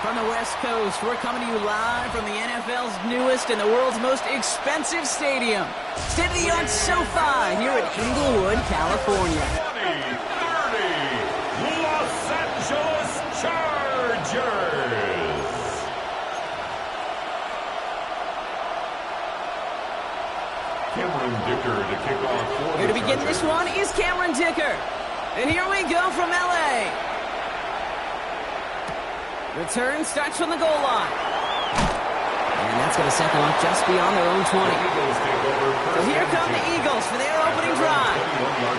From the West Coast, we're coming to you live from the NFL's newest and the world's most expensive stadium. State-of-the-art SoFi here in Inglewood, California. 2030 Los Angeles Chargers. Cameron Dicker to kick off. Here to begin this one is Cameron Dicker. And here we go from L.A. Return starts from the goal line. And that's going to set them up just beyond their own 20. So here come the Eagles for their opening drive.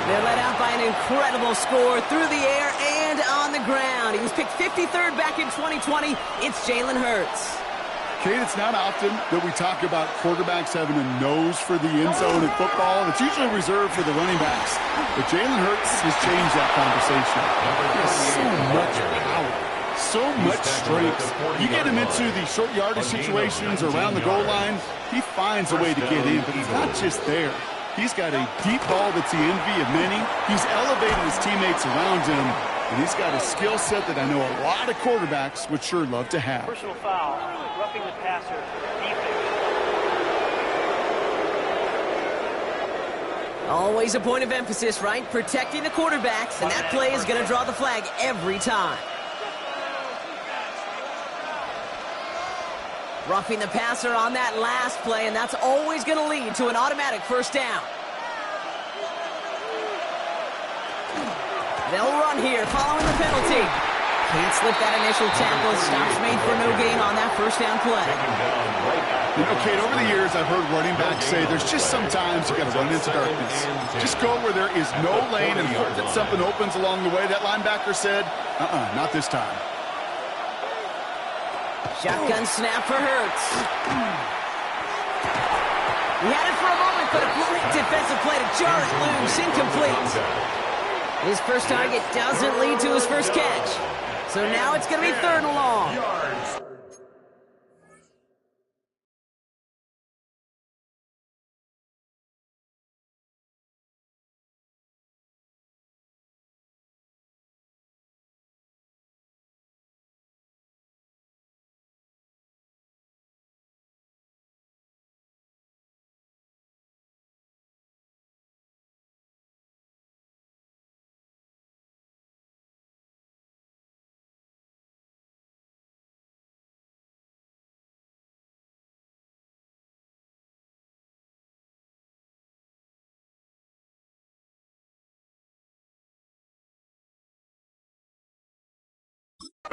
They're led out by an incredible score through the air and on the ground. He was picked 53rd back in 2020. It's Jalen Hurts. Kate, it's not often that we talk about quarterbacks having a nose for the end zone in football. It's usually reserved for the running backs. But Jalen Hurts has changed that conversation. He has so much power, so much strength. You get him into the short yardage situations around the goal line, he finds a way to get in. But he's not just there. He's got a deep ball that's the envy of many. He's elevated his teammates around him. And he's got a skill set that I know a lot of quarterbacks would sure love to have. Personal foul, roughing the passer, defense. Always a point of emphasis, right? Protecting the quarterbacks, and that play is going to draw the flag every time. Roughing the passer on that last play, and that's always going to lead to an automatic first down. They'll run here following the penalty. Can't slip that initial tackle. Stops made for no gain on that first down play. You know, Kate, over the years I've heard running backs say there's just sometimes you got to run into darkness. Just go where there is no lane and hope that something opens along the way. That linebacker said, not this time. Shotgun snap for Hurts. He had it for a moment, but a great defensive play to jar it loose. Incomplete. His first target doesn't lead to his first catch. So now it's going to be 3rd and long.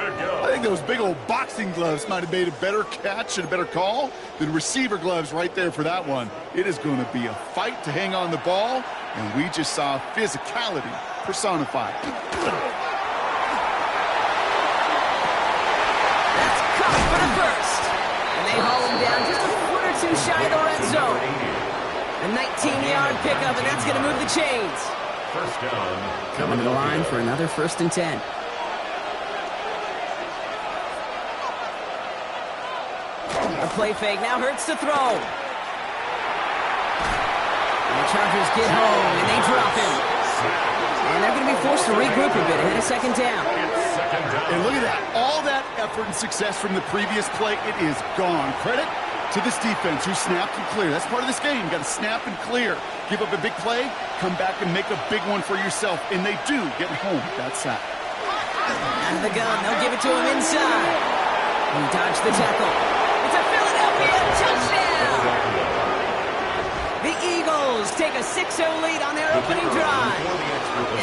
I think those big old boxing gloves might have made a better catch and a better call than receiver gloves right there for that one. It is going to be a fight to hang on the ball, and we just saw physicality personified. That's caught for the first. And they haul him down just a foot or two shy of the red zone. A 19-yard pickup, and that's going to move the chains. First down. Coming to the line for another 1st and 10. A play fake, now Hurts to throw. And the Chargers get home, and they drop him. And they're going to be forced to regroup a bit ahead of 2nd down. And look at that. All that effort and success from the previous play, it is gone. Credit to this defense who snapped and cleared. That's part of this game. You got to snap and clear. Give up a big play, come back and make a big one for yourself. And they do get home that sack. Out of the gun, they'll give it to him inside. He dodged the tackle. It's a Philadelphia touchdown! The Eagles take a 6-0 lead on their opening drive.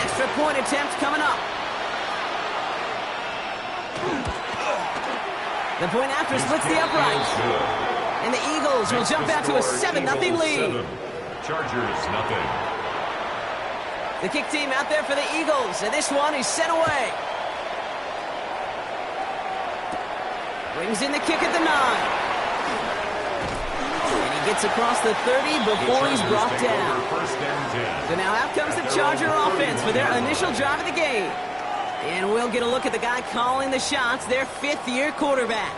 Extra point attempt coming up. The point after splits the uprights. And the Eagles will jump out to a 7-0 lead. Chargers, nothing. The kick team out there for the Eagles, and this one is sent away. Brings in the kick at the 9. And he gets across the 30 before he's brought down. So now out comes the Charger offense for their initial drive of the game. And we'll get a look at the guy calling the shots, their 5th-year quarterback.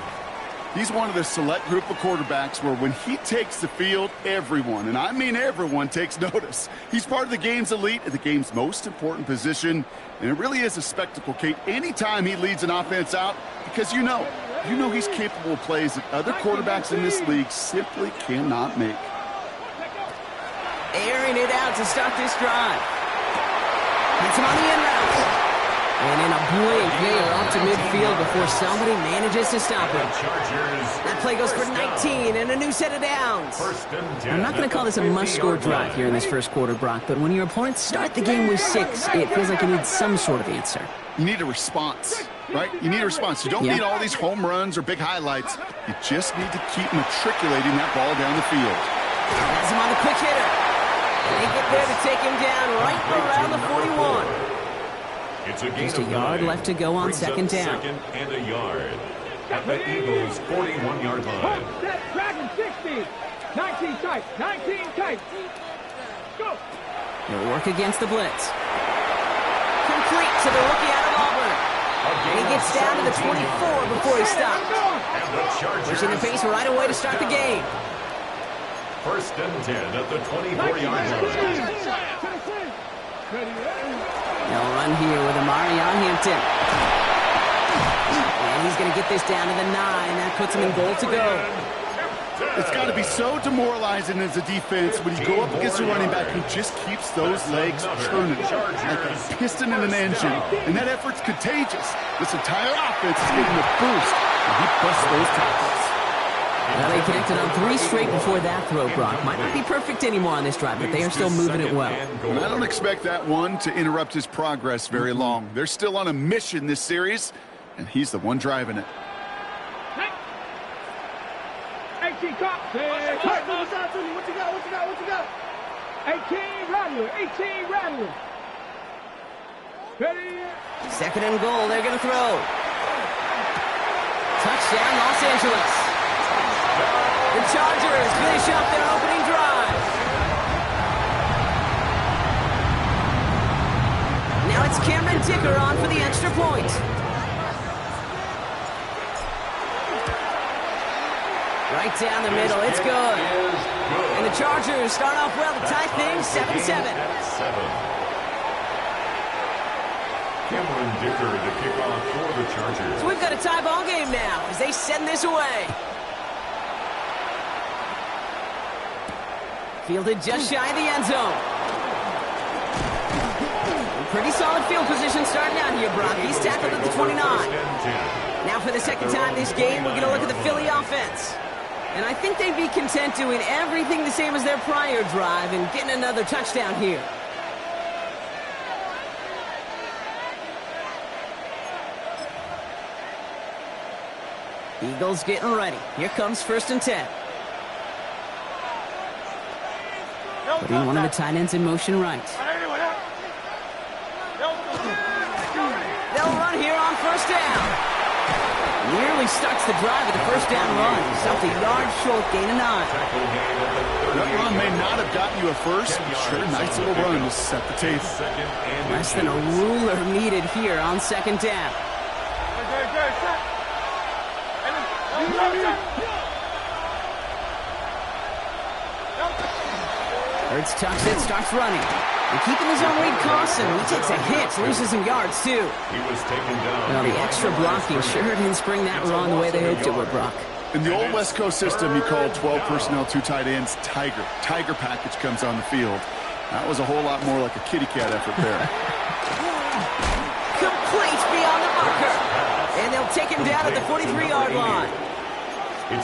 He's one of the select group of quarterbacks where when he takes the field, everyone, and I mean everyone, takes notice. He's part of the game's elite at the game's most important position, and it really is a spectacle, Kate, anytime he leads an offense out, because you know, You know he's capable of plays that other quarterbacks in this league simply cannot make. Airing it out to start this drive. Hits him on the end route. And in a blink, they are up to midfield before somebody manages to stop him. That play goes for 19 and a new set of downs. I'm not going to call this a must-score drive here in this first quarter, Brock, but when your opponents start the game with 6, it feels like you need some sort of answer. You need a response, right? You need a response. You don't need all these home runs or big highlights. You just need to keep matriculating that ball down the field. Has him on the quick hitter. They get there to take him down right around the 41. It's a Just a yard left to go on second down. Second and a yard at the Eagles' 41-yard line. Set, Dragon 60. 19 tight. 19 tight. Go. He'll work against the blitz. Complete to the rookie out of Auburn. And he gets down to the 24 before he stops. Pushing the pace right away to start the game. First and 10 at the 24-yard line. They'll run here with Amarion Hampton. And he's going to get this down to the 9. That puts him in goal to go. It's got to be so demoralizing as a defense when you go up against a running back who just keeps those legs churning like a piston in an engine. And that effort's contagious. This entire offense is getting a boost when he busts those tackles. Well, they connected on 3 straight before that throw, Brock. Might not be perfect anymore on this drive, but they are still moving it well. And I don't expect that one to interrupt his progress very long. They're still on a mission this series, and he's the one driving it. 18 cop. What you got? 18 Rattler. 18 Rattler. Ready? Second and goal, they're going to throw. Touchdown, Los Angeles. The Chargers finish up their opening drive. Now it's Cameron Dicker on for the extra point. Right down the middle, it's good. And the Chargers start off well to tie things 7-7. Cameron Dicker to kick off for the Chargers. So we've got a tie ball game now as they send this away. Fielded just shy of the end zone. Pretty solid field position starting out here, Brock. He's tackled at the 29. Now for the second time this game, we're going to look at the Philly offense. And I think they'd be content doing everything the same as their prior drive and getting another touchdown here. Eagles getting ready. Here comes first and 10. Putting one of the tight ends in motion right. They'll run here on first down. Nearly starts the drive with the first down run. Stopped a yard short, gain of 9. That run may not have gotten you a first, but sure, nice little run to set the table. Less than a ruler needed here on second down. Hurts tucks it, starts running. And keeping his own lead costs him. He takes a hit, loses some yards too. He was taken down. Well, the extra blocking sure didn't spring that run the way they hoped it would, Brock. In the old West Coast system, you called 12 personnel, 2 tight ends, Tiger. Tiger package comes on the field. That was a whole lot more like a kitty cat effort there. Complete beyond the marker. And they'll take him down at the 43-yard line.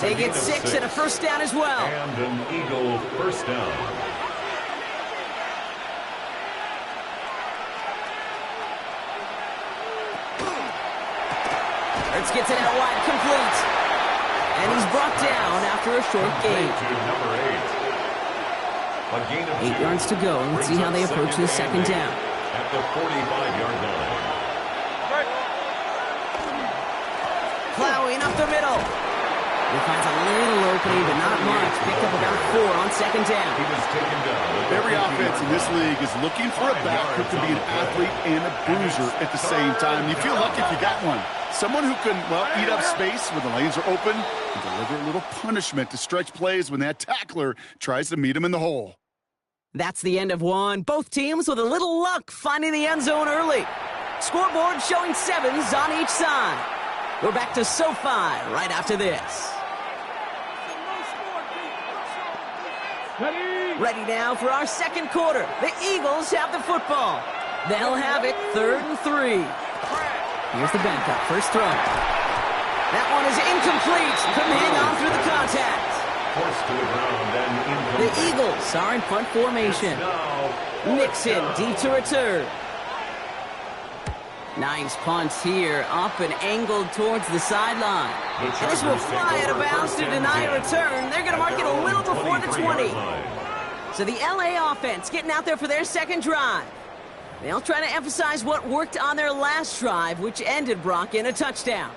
They get 6 and a first down as well. And an Eagle first down. Hurts gets it out wide, complete. And he's brought down after a short gain. Number 8. A gain of 8 yards to go. Let's see how they approach this second down. At the 45-yard line. Plowing up the middle. He finds a little opening, but not much. Picked up about 4 on second down. He was taken down. Every offense in this league is looking for a back who can be an athlete and a bruiser at the same time. You feel lucky if you got one. Someone who can, well, eat up space when the lanes are open and deliver a little punishment to stretch plays when that tackler tries to meet him in the hole. That's the end of one. Both teams with a little luck finding the end zone early. Scoreboard showing 7s on each side. We're back to SoFi right after this. Ready now for our second quarter. The Eagles have the football. They'll have it 3rd and 3. Here's the backup. First throw. That one is incomplete. Couldn't hang on through the contact. Forced to the ground and The Eagles are in punt formation. Nixon deep to return. Nice punts here, up and angled towards the sideline. And this will fly out of bounds to deny a return. They're going to mark it a little before the 20. So the LA offense getting out there for their second drive. They'll try to emphasize what worked on their last drive, which ended, Brock, in a touchdown.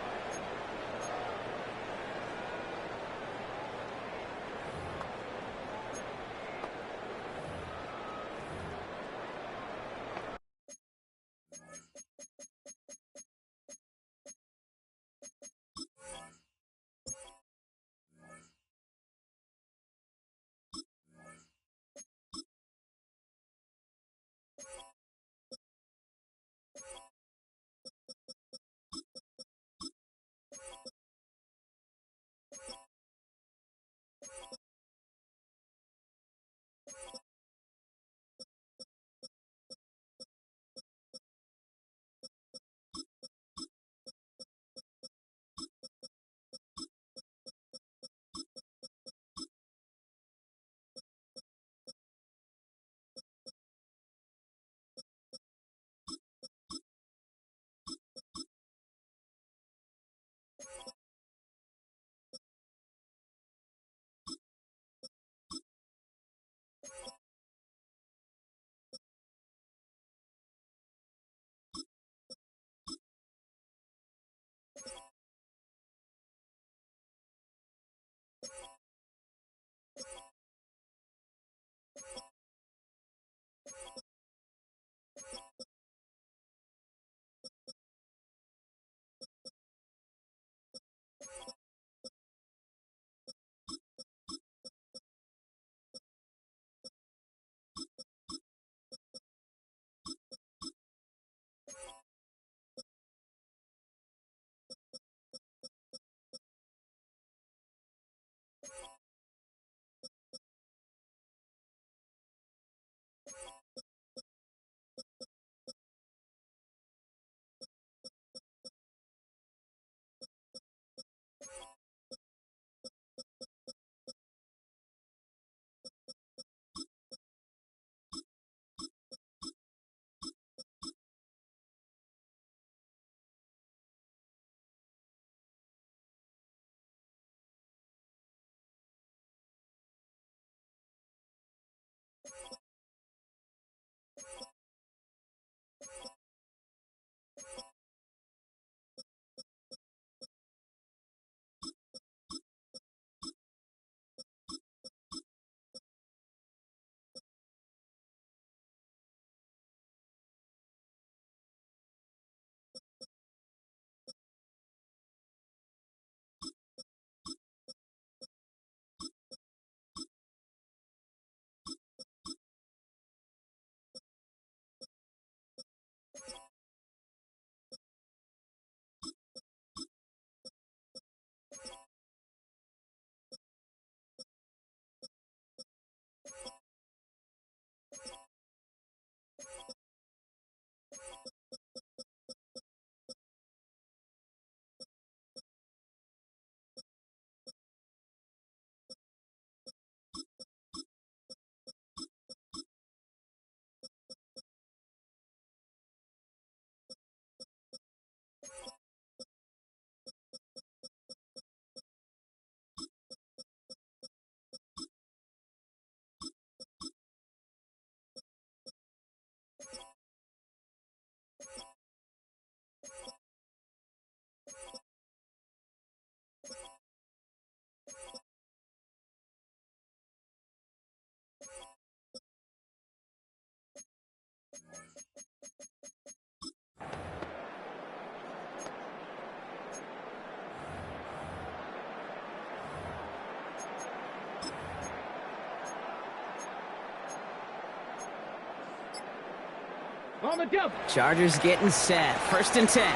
On the jump. Chargers getting set. 1st and 10.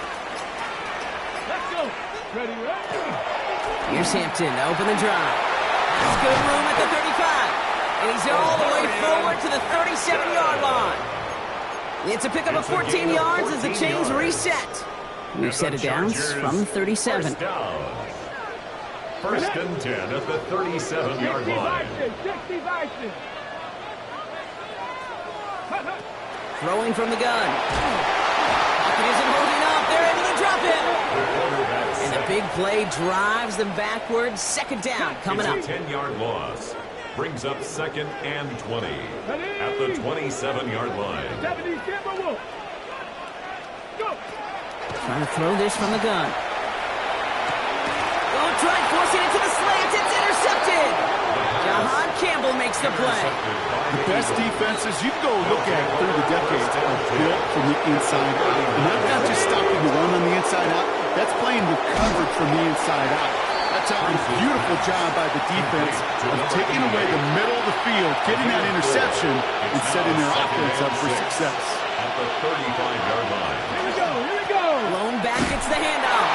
Let's go. Ready, ready. Here's Hampton to open the drive. That's good room at the 35. And he's all the way forward to the 37-yard line. It's a pickup of 14 yards as the chains reset. We've set it down from 37. First and 10 at the 37-yard line. Throwing from the gun. Pocket isn't holding up. They're able to drop him. And the big play drives them backwards. Second down coming up. It's a 10-yard loss. Brings up second and 20 at the 27-yard line. Trying to throw this from the gun. Oh, trying forcing it to the slants. It's intercepted. Jahan Campbell makes the play. The best defenses you can go look at through the decades are built from the inside out. And that's not just stopping the run on the inside out. That's playing the coverage from the inside out. That's a beautiful job by the defense of taking away the middle of the field, getting that interception, and setting their offense up for success. At the 35-yard line. Here we go, here we go. Lone back gets the handoff.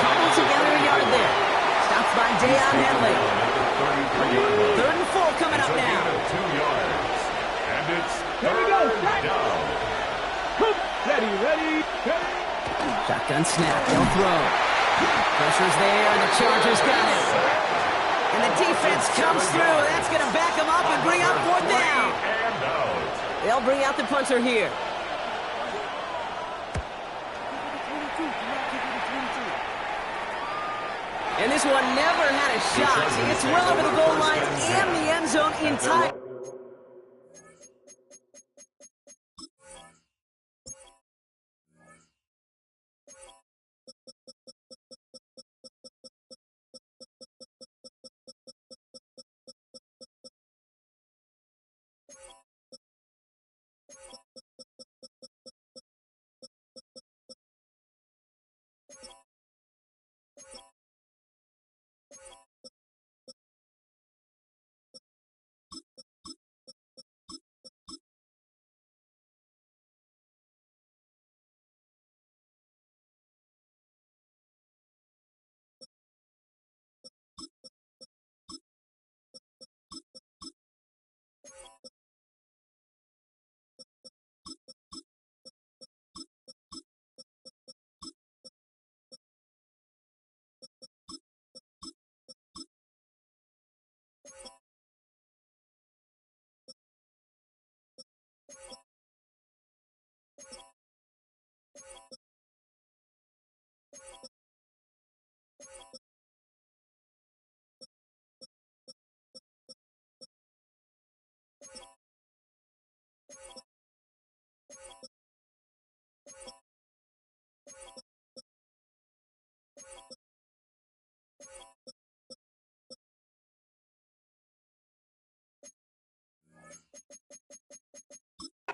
Couple together a yard there. Stopped by Deion Henley. Third and 4 coming up now. 2 yards. And it's Here we go, down. Ready, ready, ready. Shotgun snap. They'll throw. Pressure's there, and the Chargers got it. And the defense comes through. That's going to back them up and bring up fourth down. And out. They'll bring out the punter here. And this one never had a shot. It's well over the goal line and the end zone in time.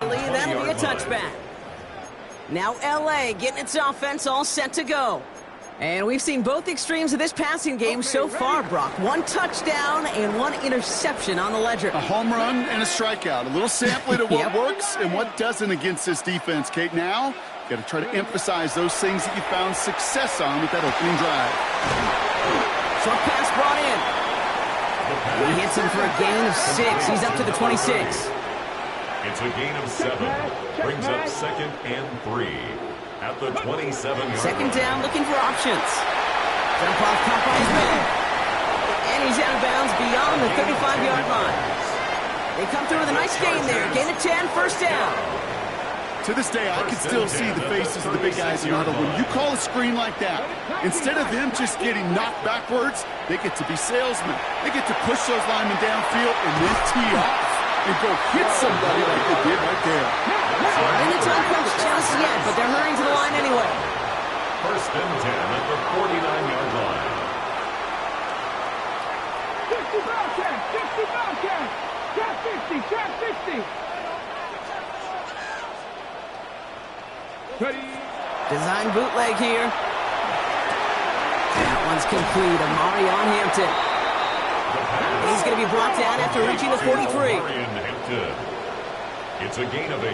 That'll be a touchback. Now LA getting its offense all set to go. And we've seen both extremes of this passing game so far, Brock. One touchdown and one interception on the ledger. A home run and a strikeout. A little sampling of what works and what doesn't against this defense, Kate. Now, you got to try to emphasize those things that you found success on with that opening drive. Short pass brought in. He hits him for a gain of 6. He's up to the 26. It's a gain of 7. Brings up second and 3 at the 27-yard line. Second down, looking for options. Jump off, caught by his man. And he's out of bounds beyond the 35-yard line. They come through with a nice gain there. Gain of 10, first down. To this day, I can still see the faces of the big guys in the huddle. When you call a screen like that, instead of them just getting knocked backwards, they get to be salesmen. They get to push those linemen downfield and then tee off and go hit somebody like they did right there. And the time comes just yet, but they're hurrying to the line anyway. First and 10 at the 49-yard line. 50 Bobcat, 50 Bobcat. Trap 50, trap 50. Ready. Design bootleg here. That one's complete. Amari on Hampton. He's going to be brought down after reaching the 43. It's a gain of 8.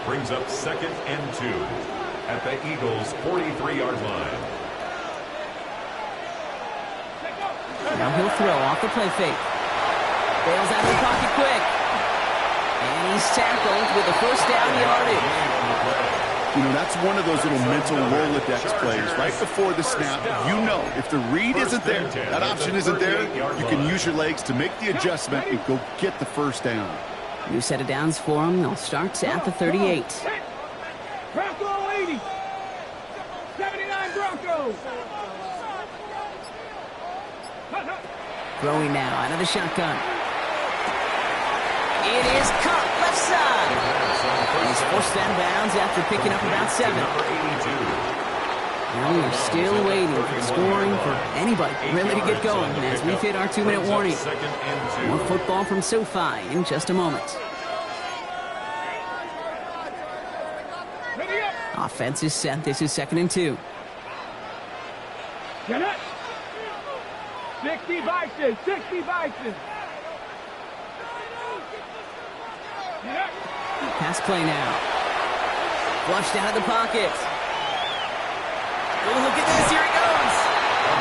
Brings up second and 2 at the Eagles' 43-yard line. Now he'll throw off the play fake. Bails out of the pocket quick. And he's tackled with a first down yardage. You know, that's one of those little mental Rolodex plays. Right before the snap, you know if the read isn't there, that option isn't there, you can use your legs to make the adjustment and go get the first down. New set of downs for him. They'll start at the 38. Bronco 80. 79 Broncos. Throwing now out of the shotgun. It is caught left side. He's forced out of bounds after picking up about 7. Now we're still waiting for scoring for anybody really to get going as we've hit our 2-minute warning. More football from SoFi in just a moment. Offense is set. This is 2nd and 2. Get it. 60 Bison. 60 Bison. Pass play now. Flushed out of the pocket. Oh, look at this. Here he goes.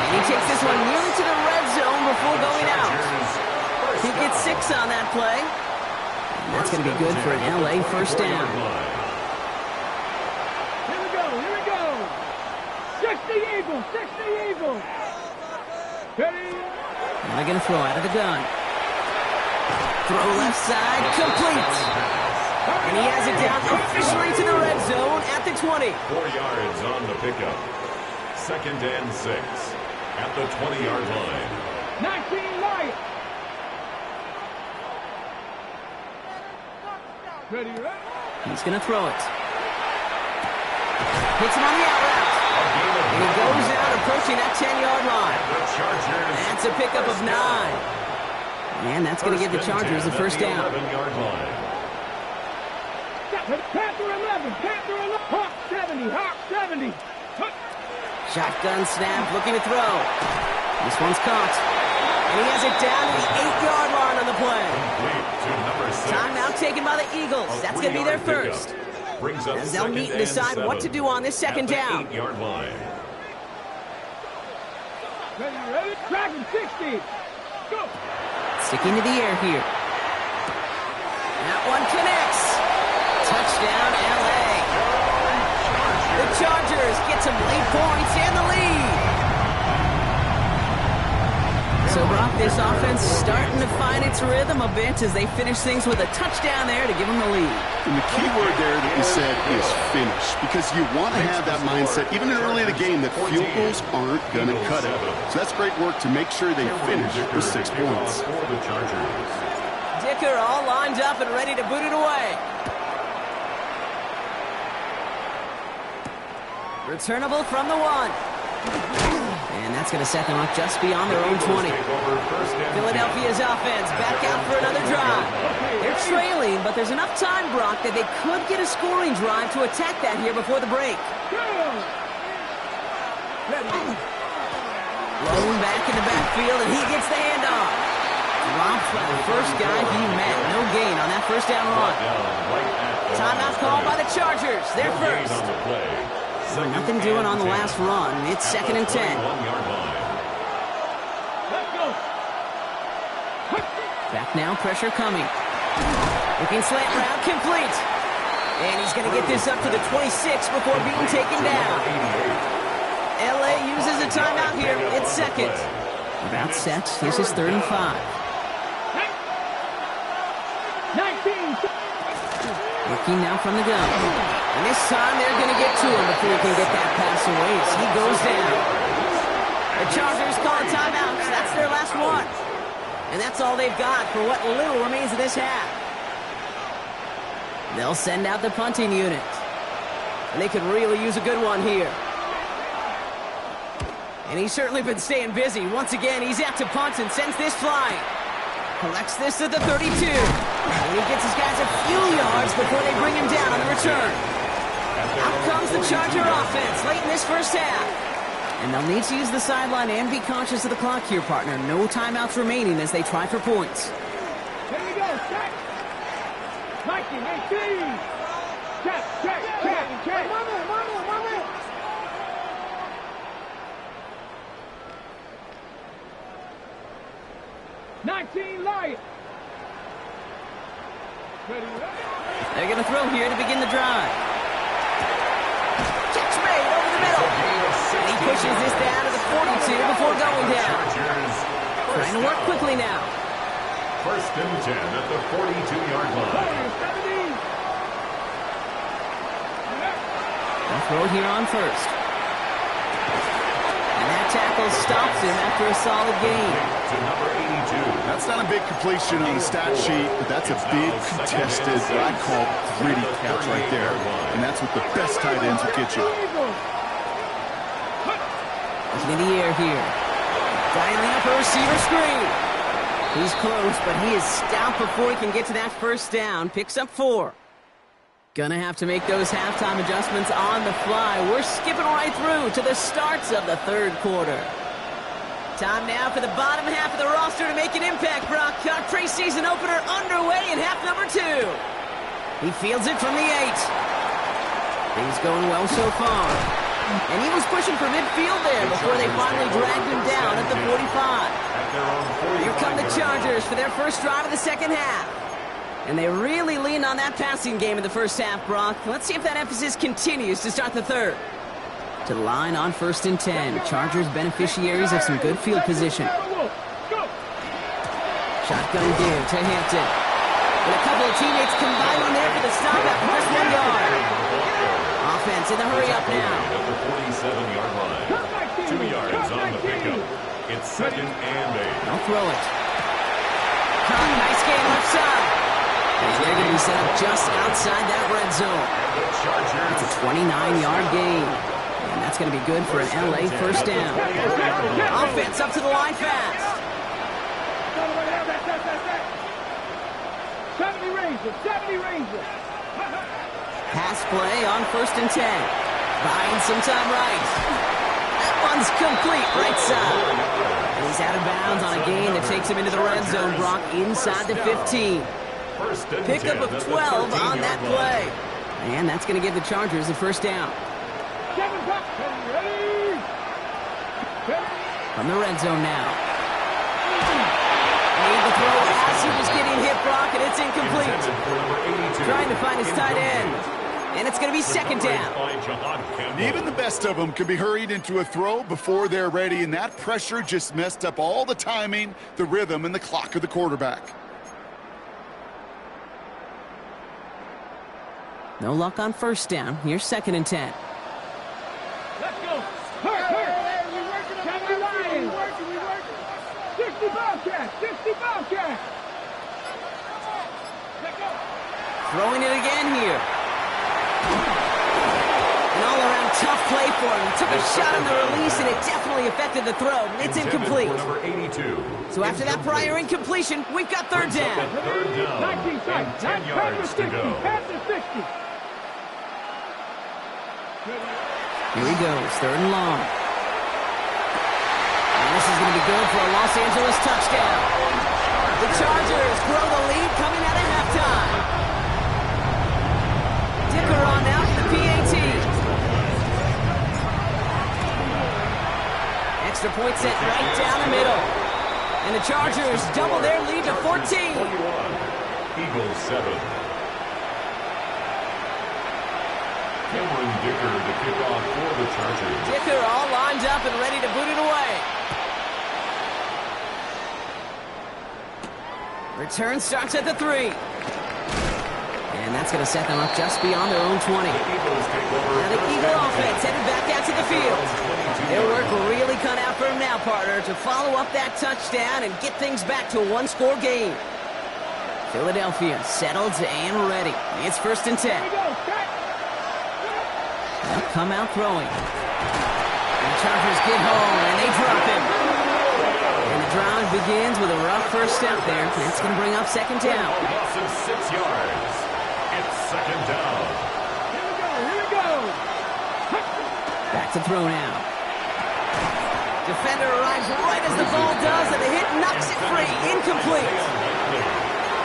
And he takes this one nearly to the red zone before going out. He gets 6 on that play. And that's going to be good for an LA first down. Here we go. Here we go. 60 Eagles. 60 Eagles. Ready? Now they're going to throw out of the gun. Throw left side, complete. And he has it down officially to the red zone at the 20. 4 yards on the pickup. 2nd and 6 at the 20-yard line. 19 Lions. Ready, ready? He's going to throw it. Hits him on the out route. And he goes out approaching that 10-yard line. That's a pickup of 9. And that's going to give the Chargers the first down. Panther 11, Panther 11, Hawk 70, Hawk 70. Shotgun snap, looking to throw. This one's caught. And he has it down to the 8-yard line on the play. Timeout taken by the Eagles. That's going to be their first. As they'll meet and decide what to do on this 2nd down. 8-yard line. Ready, ready? Dragon 60. Go. Sticking to the air here. That one connects. Touchdown, LA. The Chargers get some late points and the lead. So, Brock, this offense starting to find its rhythm a bit as they finish things with a touchdown there to give them the lead. And the key word there that you said is finish, because you want to have that mindset, even early in the game, that field goals aren't going to cut it. So that's great work to make sure they finish with 6 points. Dicker all lined up and ready to boot it away. Returnable from the 1. And that's going to set them up just beyond their own 20. Philadelphia's offense back out for another drive. They're trailing, but there's enough time, Brock, that they could get a scoring drive to attack that here before the break. Blown back in the backfield, and he gets the handoff. Dropped by the first guy he met. No gain on that first down run. Timeout called by the Chargers. They're first. Nothing doing on the last run. It's 2nd and 10. Back now, pressure coming. Looking slant route, complete. And he's going to get this up to the 26 before being taken down. LA uses a timeout here. It's 2nd. About set. This is 3rd and 5. 19. Looking now from the gun. And this time they're going to get to him before he can get that pass away as he goes down. The Chargers call a timeout. That's their last one. And that's all they've got for what little remains of this half. They'll send out the punting unit. And they could really use a good one here. And he's certainly been staying busy. Once again, he's out to punt and sends this flying. Collects this at the 32. And he gets his guys a few yards before they bring him down on the return. Out comes the Charger offense late in this first half. And they'll need to use the sideline and be conscious of the clock here, partner. No timeouts remaining as they try for points. Here we go. Check. 1918. Check. 19 Lions. They're going to throw here to begin the drive. Catch made over the middle. And he pushes this down to the 42 before going down. Trying to work quickly now. First and 10 at the 42-yard line. They'll throw here on first. And that tackle stops him after a solid gain. To number 82. That's not a big completion on the stat sheet, but that's a big contested, what I call gritty catch right there. And that's what the best tight ends will get you. Looking in the air here. Dialing up a receiver screen. He's close, but he is stout before he can get to that first down. Picks up 4. Gonna have to make those halftime adjustments on the fly. We're skipping right through to the starts of the third quarter. Time now for the bottom half of the roster to make an impact, Brock. Our preseason opener underway in half number 2. He fields it from the 8. Things going well so far. And he was pushing for midfield there before they finally dragged him down at the 45. Here come the Chargers for their first drive of the second half. And they really leaned on that passing game in the first half, Brock. Let's see if that emphasis continues to start the third. To the line on first and 10. Chargers beneficiaries of some good field position. Shotgun give to Hampton. And a couple of teammates combining there for the stop after just 1 yard. Offense in the hurry up now. At the 47-yard line. 2 yards on the pickup. It's second and 8. I'll throw it. Nice game left side. They're going to be set up just outside that red zone. It's a 29-yard gain. And that's going to be good for an LA first down. Offense up to the line fast. 70 Rangers, 70 Rangers. Pass play on first and 10. Buying some time right. That one's complete right side. And he's out of bounds on a gain that takes him into the red zone, Brock, inside the 15. Pickup of 12 on that play. And that's going to give the Chargers a first down. From the red zone now. Made the throw as he was getting hit, Brock, and it's incomplete. Trying to find his tight end. And it's going to be second down. Even the best of them can be hurried into a throw before they're ready, and that pressure just messed up all the timing, the rhythm, and the clock of the quarterback. No luck on first down. Here's second and 10. Let's go. Hurt. We working. 70 Lions. We working. 60 Bobcats. 60 Bobcats. Let's go. Throwing it again here. An all-around tough play for him. He took a shot on the release, and it definitely affected the throw. It's incomplete. So after that prior incompletion, we've got third down. 19 sides. 10 yards to go. Pass to 60. Here he goes, third and long. And this is going to be good for a Los Angeles touchdown. The Chargers grow the lead coming out of halftime. Dicker on out to the PAT. Extra point set right down the middle. And the Chargers double their lead to 14. Eagles 7. Cameron Dicker to kick off for the Chargers. Dicker all lined up and ready to boot it away. Return starts at the 3. And that's going to set them up just beyond their own 20. Now the Eagle offense headed back out to the field. Their work really cut out for them now, partner, to follow up that touchdown and get things back to a one-score game. Philadelphia settled and ready. It's first and 10. They'll come out throwing. And the Chargers get home, and they drop him. And the drive begins with a rough first step there. That's going to bring up second down. Loss of 6 yards. It's second down. Here we go. Back to throw now. Defender arrives right as the ball does, and the hit knocks it free. Incomplete.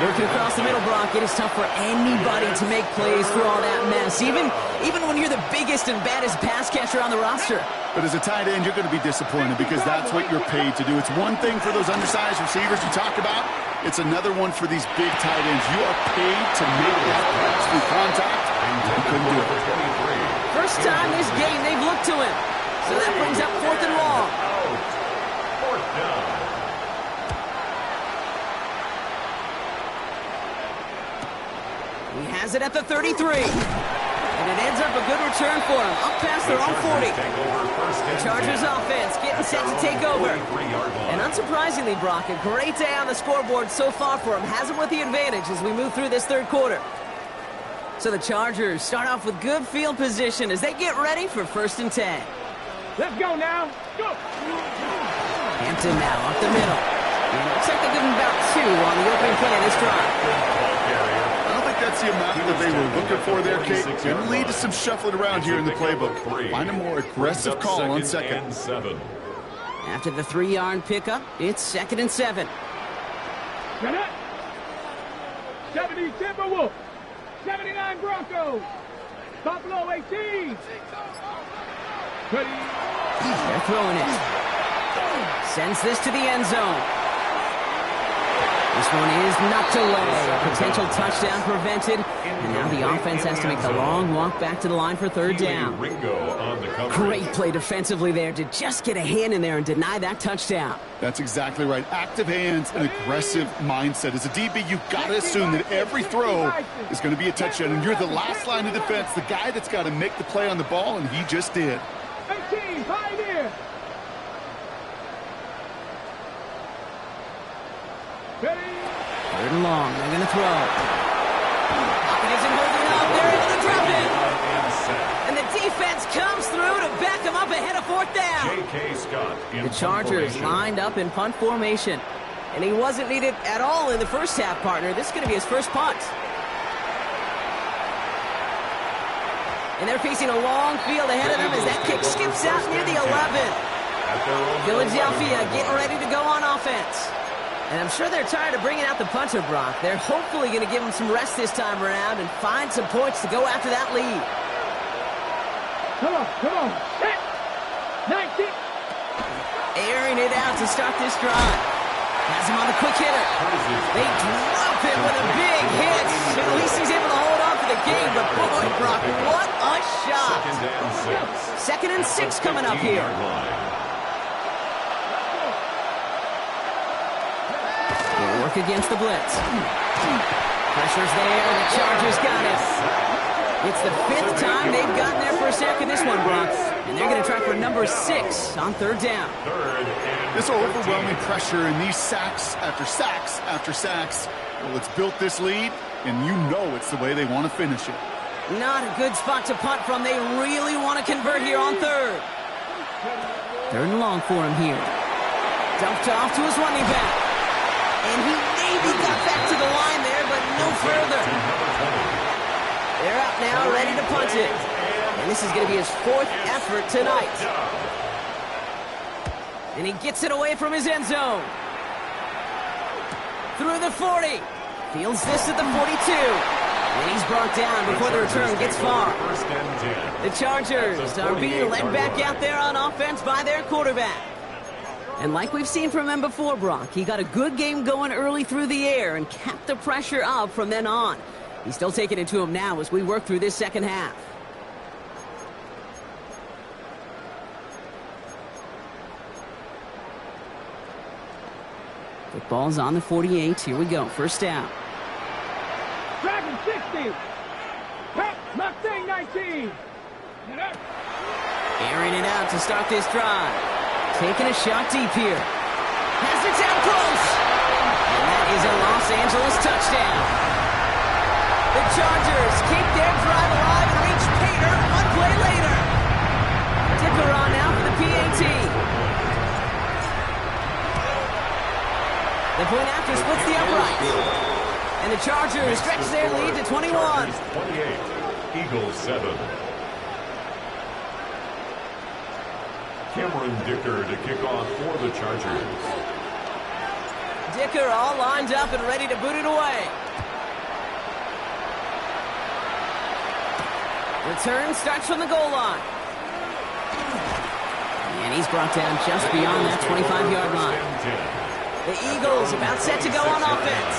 Working across the middle, Brock, it is tough for anybody to make plays through all that mess. Even when you're the biggest and baddest pass catcher on the roster. But as a tight end, you're going to be disappointed because that's what you're paid to do. It's one thing for those undersized receivers you talk about. It's another one for these big tight ends. You are paid to make that pass through contact, and you couldn't do it. First time this game they've looked to him. So that brings up 4th and long. Fourth down. He has it at the 33. And it ends up a good return for him. Up past their own 40. The Chargers offense getting set to take over. And unsurprisingly, Brock, a great day on the scoreboard so far for him. Has him with the advantage as we move through this third quarter. So the Chargers start off with good field position as they get ready for 1st and 10. Let's go now. Go. Hampton now up the middle. And it looks like they give him about 2 on the opening play of this drive. I don't think that's the amount that they were looking for there, Kate. Can lead to some shuffling around here in the playbook. Find a more aggressive call on 2nd. After the 3-yard pickup, it's 2nd and 7. 70 Timberwolves. 79 Broncos. Buffalo 18. They're throwing it. Sends this to the end zone. This one is knocked away. A potential touchdown prevented. And now the offense has to make the long walk back to the line for 3rd down. Great play defensively there to just get a hand in there and deny that touchdown. That's exactly right. Active hands and aggressive mindset. As a DB, you've got to assume that every throw is going to be a touchdown. And you're the last line of defense, the guy that's got to make the play on the ball, and he just did. 18, Pioneer. Ready. 3rd and long. They're going to throw. Pocket isn't holding up. They're able to drop it. And the defense comes through to back them up ahead of 4th down. J.K. Scott. The Chargers lined up in punt formation. And he wasn't needed at all in the first half, partner. This is going to be his first punt. And they're facing a long field ahead of them as that kick skips out near the 11. Philadelphia getting ready to go on offense. And I'm sure they're tired of bringing out the punter, Brock. They're hopefully going to give him some rest this time around and find some points to go after that lead. Come on. Set. 19. Airing it out to start this drive. Has him on the quick hitter. They drop him with a big hit. At least he's able to hold on for the game. But boy, Brock, what a shot. 2nd and 6 coming up here. They'll work against the blitz. Pressure's there. The Chargers got it. It's the 5th time they've gotten their first sack in this one, Brock. And they're going to try for number 6 on 3rd down. This overwhelming pressure and these sacks after sacks after sacks. Well, it's built this lead, and you know it's the way they want to finish it. Not a good spot to punt from. They really want to convert here on 3rd. 3rd and long for him here. Dumped off to his running back. And he maybe got back to the line there, but no further. They're out now, ready to punt it. And this is going to be his 4th effort tonight. And he gets it away from his end zone. Through the 40. Fields this at the 42. And he's brought down before the return gets far. The Chargers are being led back out there on offense by their quarterback. And like we've seen from him before, Brock, he got a good game going early through the air and kept the pressure up from then on. He's still taking it to him now as we work through this second half. Football's on the 48. Here we go. 1st down. Dragon 60. Mustang 19. Airing it out to start this drive. Taking a shot deep here. Has it down close. And that is a Los Angeles touchdown. The Chargers keep their drive alive and reach Pater 1 play later. Dicker on now for the PAT. The point after splits the upright. And the Chargers stretch their lead to 21. 28, Eagles 7. Cameron Dicker to kick off for the Chargers. Dicker all lined up and ready to boot it away. Return starts from the goal line. And he's brought down just beyond that 25-yard line. The Eagles about set to go on offense.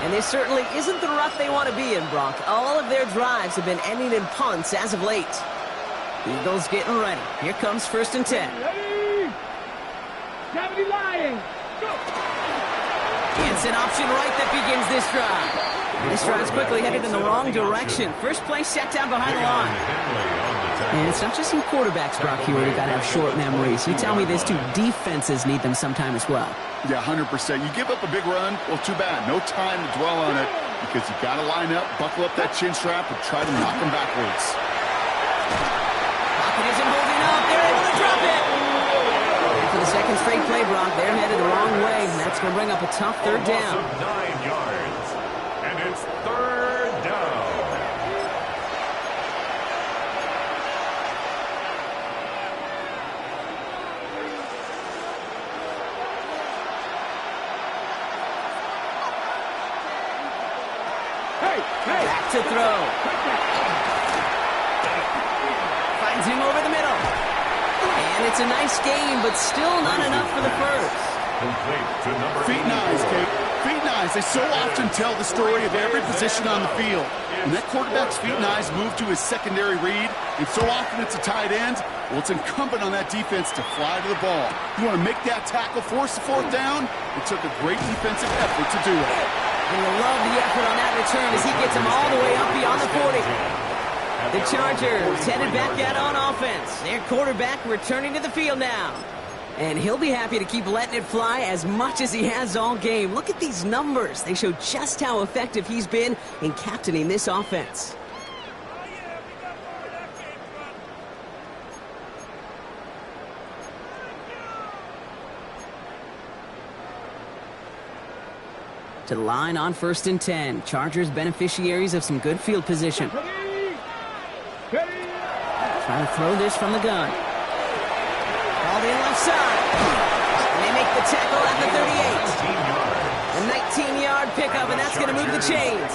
And this certainly isn't the rut they want to be in, Brock. All of their drives have been ending in punts as of late. Eagles getting ready. Here comes 1st and 10. Ready? 70 Lions. Go. It's an option right that begins this drive. This drive's quickly headed in the wrong direction. First play set down behind the line. And it's not just some quarterbacks, Brock, here who got to have short memories. You tell me this too, defenses need them sometime as well. Yeah, 100%. You give up a big run, well, too bad. No time to dwell on it because you got to line up, buckle up that chin strap, and try to knock them backwards. Pocket isn't holding up. They're able to drop it. And for the second straight play, Brock, they're headed the wrong way, and that's going to bring up a tough third down. 9 yards. And it's 3rd down. Back to throw. Finds him over the middle. And it's a nice game, but still not enough for the first. Complete to number Feet and eyes, Kate. Feet and eyes. They so often tell the story of every position on the field. When that quarterback's feet and eyes move to his secondary read, and so often it's a tight end, well, it's incumbent on that defense to fly to the ball. You want to make that tackle, force the 4th down? It took a great defensive effort to do it. And you'll love the effort on that return as he gets him all the way up beyond the 40. The Chargers headed back out on offense. Their quarterback returning to the field now. And he'll be happy to keep letting it fly as much as he has all game. Look at these numbers. They show just how effective he's been in captaining this offense. To the line on 1st and 10. Chargers beneficiaries of some good field position. Trying to throw this from the gun. Ball in left side. And they make the tackle at the 38. A 19-yard pickup, and that's going to move the chains.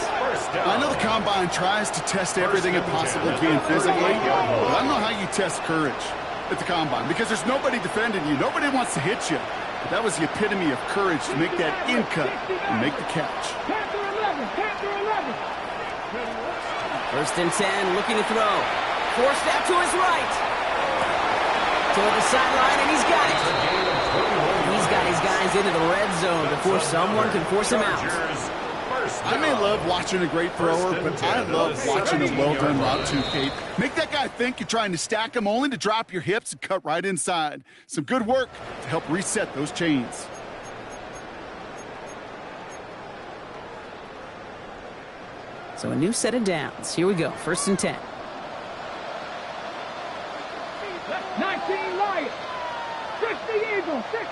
I know the Combine tries to test everything it possibly can physically, but I don't know how you test courage at the Combine because there's nobody defending you. Nobody wants to hit you. But that was the epitome of courage to make that in cut and make the catch. Panther 11. Panther 11. 1st and 10, looking to throw. Forced out to his right. Toward the sideline, and he's got it. He's got his guys into the red zone before someone can force him out. I may love watching a great thrower, but I love watching a well-done route too, Kate. Make that guy think you're trying to stack him only to drop your hips and cut right inside. Some good work to help reset those chains. So a new set of downs. Here we go, 1st and 10. 19 Lions. 60 Eagles. 6.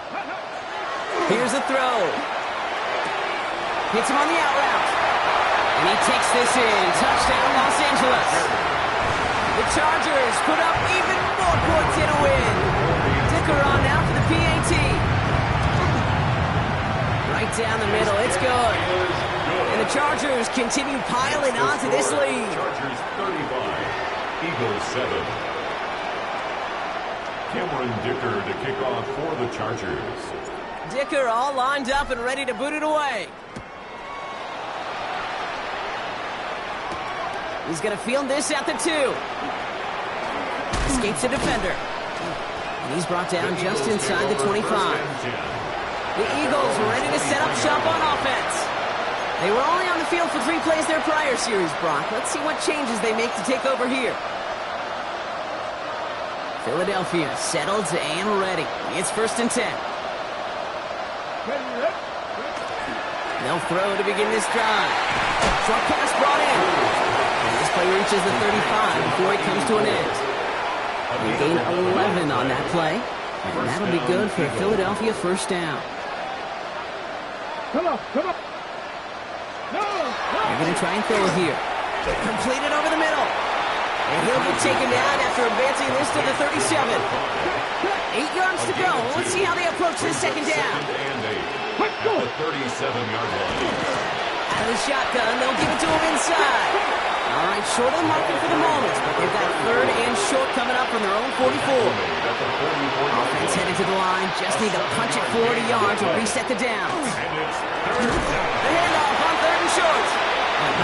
Here's a throw. Hits him on the out route. And he takes this in. Touchdown, Los Angeles. The Chargers put up even more points in a win. Dicker on now for the PAT. Right down the middle. It's good. And the Chargers continue piling onto this lead. Chargers 35, Eagles 7. Cameron Dicker to kick off for the Chargers. Dicker all lined up and ready to boot it away. He's going to field this at the 2. Escapes the defender. And he's brought down just inside the 25. The Eagles are ready to set up shop on offense. They were only on the field for 3 plays their prior series, Brock. Let's see what changes they make to take over here. Philadelphia settled and ready. It's 1st and 10. They'll throw to begin this drive. Short pass brought in. And this play reaches the 35 before it comes to an end. They gain 11 on that play. And that'll be good for a Philadelphia 1st down. Come on. Come on. No. They're going to try and throw it here. Completed over the middle. And he'll get taken down after advancing this to the 37. 8 yards to go. Let's see how they approach this 2nd down. At the 37-yard line. Out of the shotgun, they'll give it to him inside. All right, short of the market for the moment, but they've got third and short coming up from their own 44. Offense headed to the line. Just need to punch it 40 yards or reset the downs. The handoff on third and short.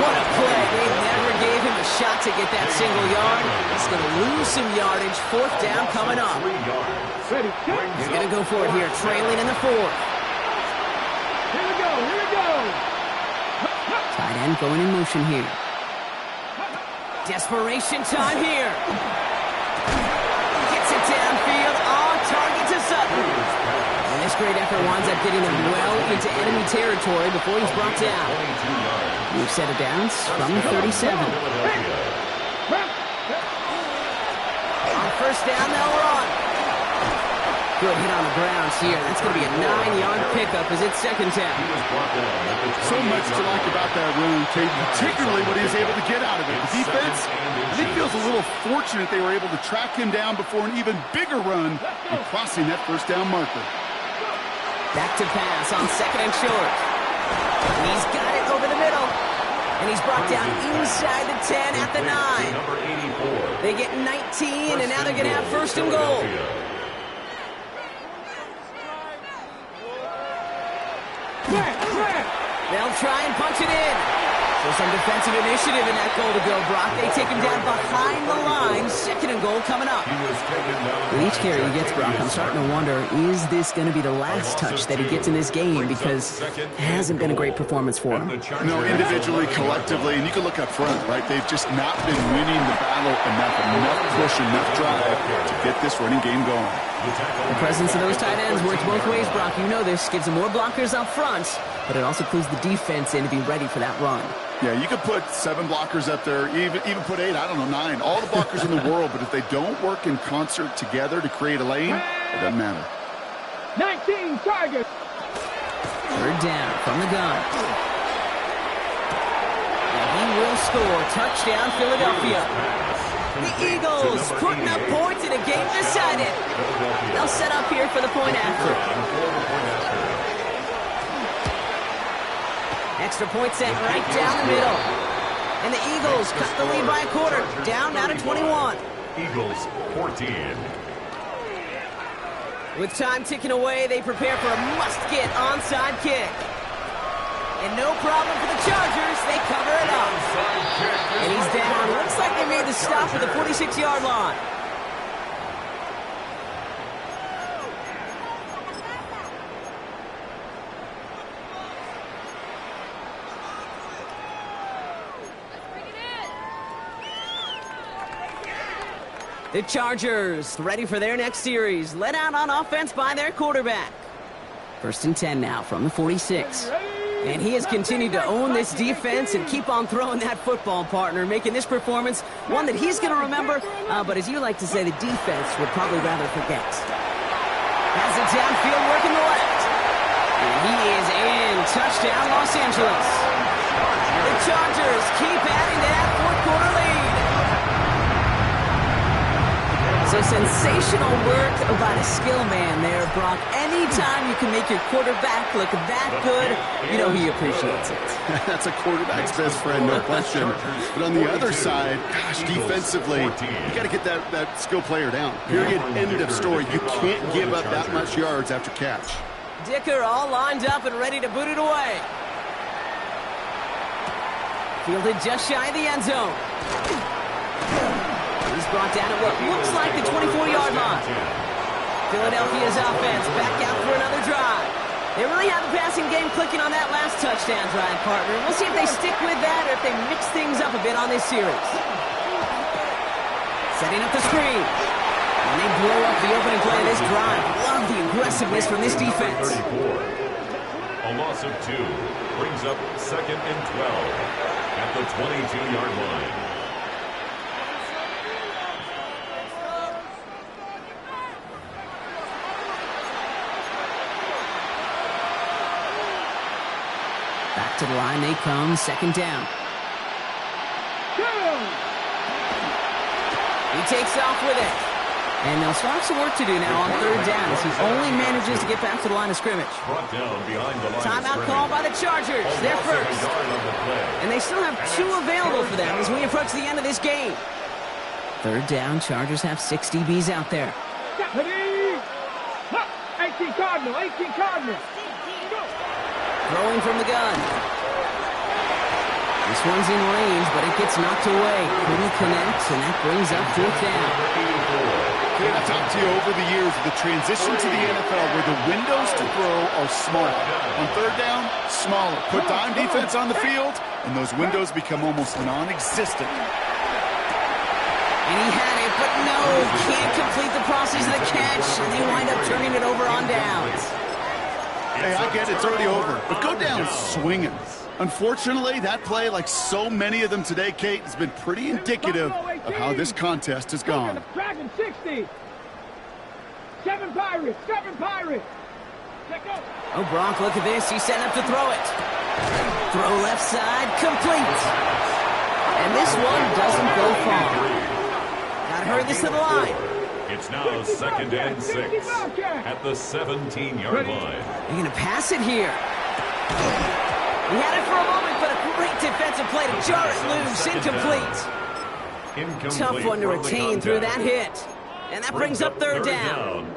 What a play. They never gave him a shot to get that single yard. He's going to lose some yardage. Fourth down coming up. They're going to go for it here, trailing in the fourth. Here we go, here we go. Tight end going in motion here. Desperation time here. Gets it downfield. On target to Sutton. And this great effort winds up getting them well into enemy territory before he's brought down. New set of downs from the 37. On first down, they'll run. Good hit on the grounds here. That's going to be a 9-yard pickup as it's second down. So much to like about that run, Kate, particularly what he was able to get out of it. The defense, I think, feels a little fortunate they were able to track him down before an even bigger run and crossing that first down marker. Back to pass on second and short. He's got it over the middle. And he's brought down inside the 10 at the 9. They get 19, and now they're going to have first and goal. They'll try and punch it in. So some defensive initiative in that goal to go, Brock. They take him down behind the line. Second and goal coming up. With each carry he gets, Brock, I'm starting to wonder, is this going to be the last touch that he gets in this game? Because it hasn't been a great performance for him. No, individually, collectively, and you can look up front, right? They've just not been winning the battle enough push, enough drive to get this running game going. The presence of those tight ends works both ways, Brock. You know this. Gives them more blockers up front, but it also clues the defense in to be ready for that run. Yeah, you could put 7 blockers up there, even put 8, I don't know, 9. All the blockers in the world, but if they don't work in concert together to create a lane, it doesn't matter. 19 targets. Third down from the gun. And he will score. Touchdown, Philadelphia. The Eagles putting up points in a game decided. They'll set up here for the point after. Extra point set right down the middle. And the Eagles cut the lead by a quarter. Down now to 21. Eagles 14. With time ticking away, they prepare for a must-get onside kick. And no problem for the Chargers. They cover it up. And he's down. Looks like they made the stop at the 46-yard line. The Chargers ready for their next series. Led out on offense by their quarterback. First and 10 now from the 46. And he has continued to own this defense and keep on throwing that football, partner, making this performance one that he's going to remember, but as you like to say, the defense would probably rather forget. Has it downfield, working the left. And he is in. Touchdown, Los Angeles. The Chargers keep adding to that fourth-quarter lead. So sensational work by a skill man there, Brock. Anytime you can make your quarterback look that good, you know he appreciates it. That's a quarterback's best friend, no question. But on the other side, gosh, defensively, you got to get that skill player down. Period, end of story. You can't give up that much yards after catch. Dicker all lined up and ready to boot it away. Fielded just shy of the end zone. He's brought down at what looks like the 24-yard line. Philadelphia's offense back out for another drive. They really have the passing game clicking on that last touchdown drive, partner. We'll see if they stick with that or if they mix things up a bit on this series. Setting up the screen. And they blow up the opening play of this drive. Love the aggressiveness from this defense. A loss of 2 brings up second and 12 at the 22-yard line. Back to the line they come, second down. He takes off with it. And they'll start some work to do now on third down as he only manages to get back to the line of scrimmage. Brought down behind the line Timeout called by the Chargers. They're first. And they still have 2 available for them as we approach the end of this game. Third down, Chargers have 6 DBs out there. 18 Cardinal, 18 Cardinal. Throwing from the gun. This one's in range, but it gets knocked away. Couldn't connect, and that brings up 4th down. I've talked to you over the years of the transition to the NFL where the windows to throw are smaller. On third down, smaller. Put dime defense on the field, and those windows become almost non-existent. And he had it, but no, can't complete the process of the catch, and they wind up turning it over on downs. Hey, I get it, it's already over, but go down swinging. Unfortunately, that play, like so many of them today, Kate, has been pretty indicative of how this contest has gone. Dragon 60. 7 Pirates, 7 Pirates. Oh, Brock, look at this. He's setting up to throw it. Throw left side, complete. And this one doesn't go far. Got to hurry this to the line. It's now 2nd and 6 at the 17-yard line. They're going to pass it here. He had it for a moment, but a great defensive play to jar it loose. Incomplete. Tough one to retain through that hit. And that brings up third down.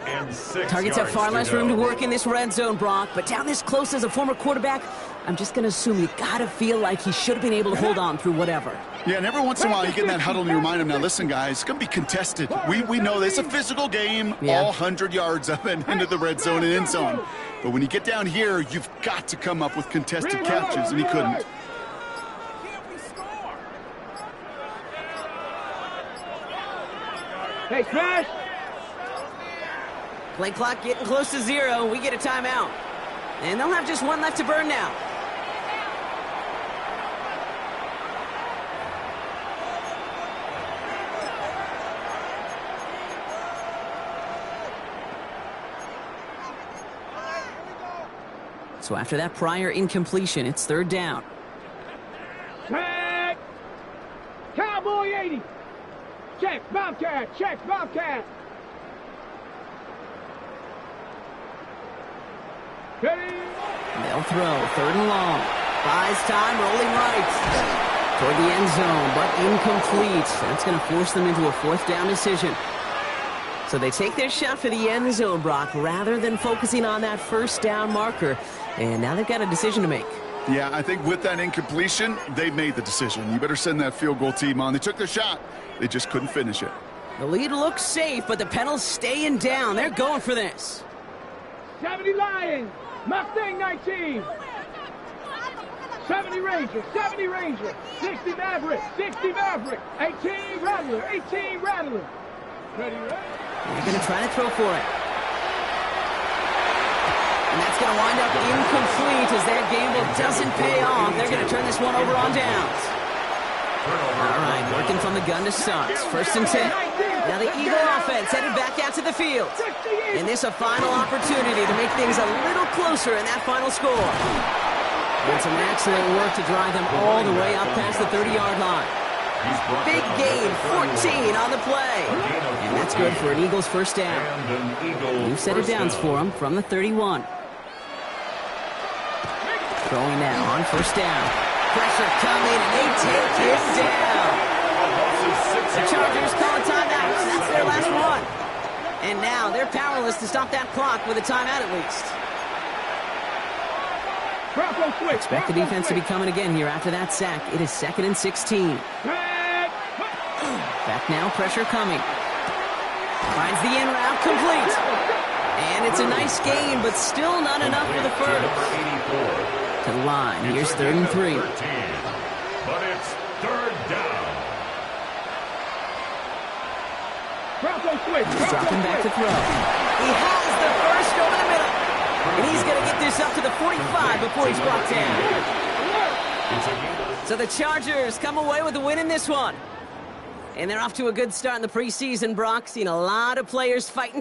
Targets have far less room to work in this red zone, Brock. But down this close as a former quarterback, I'm just going to assume you got to feel like he should have been able to hold on through whatever. Yeah, and every once in a while you get in that huddle and you remind him, now listen, guys, it's going to be contested. We know this is a physical game, all 100 yards up and into the red zone and end zone. But when you get down here, you've got to come up with contested catches, and he couldn't. Hey, Crash! Play clock getting close to 0. We get a timeout. And they'll have just 1 left to burn now. So after that prior incompletion, it's third down. Check! Cowboy 80! Check, Bobcat! Check, Bobcat! They'll throw, 3rd and long. Buys time, rolling right. Toward the end zone, but incomplete. That's going to force them into a 4th down decision. So they take their shot for the end zone, Brock, rather than focusing on that 1st down marker. And now they've got a decision to make. Yeah, I think with that incompletion, they made the decision. You better send that field goal team on. They took their shot. They just couldn't finish it. The lead looks safe, but the penalty's staying down. They're going for this. 70 Lions! Mustang 19! 70 Ranger, 70 Ranger, 60 Maverick, 60 Maverick, 18 Rattler, 18 Rattler. Ready, ready? They're going to try to throw for it. And that's going to wind up incomplete as that gamble doesn't pay off. They're going to turn this one over on downs. All right, working from the gun to start. 1st and 10. Now the Eagle offense headed back out to the field. And this a final opportunity to make things a little closer in that final score. And some excellent work to drive them all the way up past the 30-yard line. Big gain, 14 on the play. And that's good for an Eagles 1st down. New set of downs for them from the 31. Throwing now on 1st down. Pressure coming, and they take it down. The Chargers call a timeout. That's their last one. And now they're powerless to stop that clock with a timeout at least. Expect the defense to be coming again here after that sack. It is 2nd and 16. Back now, pressure coming. Finds the in route, complete. And it's a nice gain, but still not enough for the first. To the line, here's 3rd and 3. But it's 3rd down. Dropping back to throw. He has the first over the middle. And he's going to get this up to the 45 before he's brought down. So the Chargers come away with the win in this one. And they're off to a good start in the preseason, Brock. Seen a lot of players fighting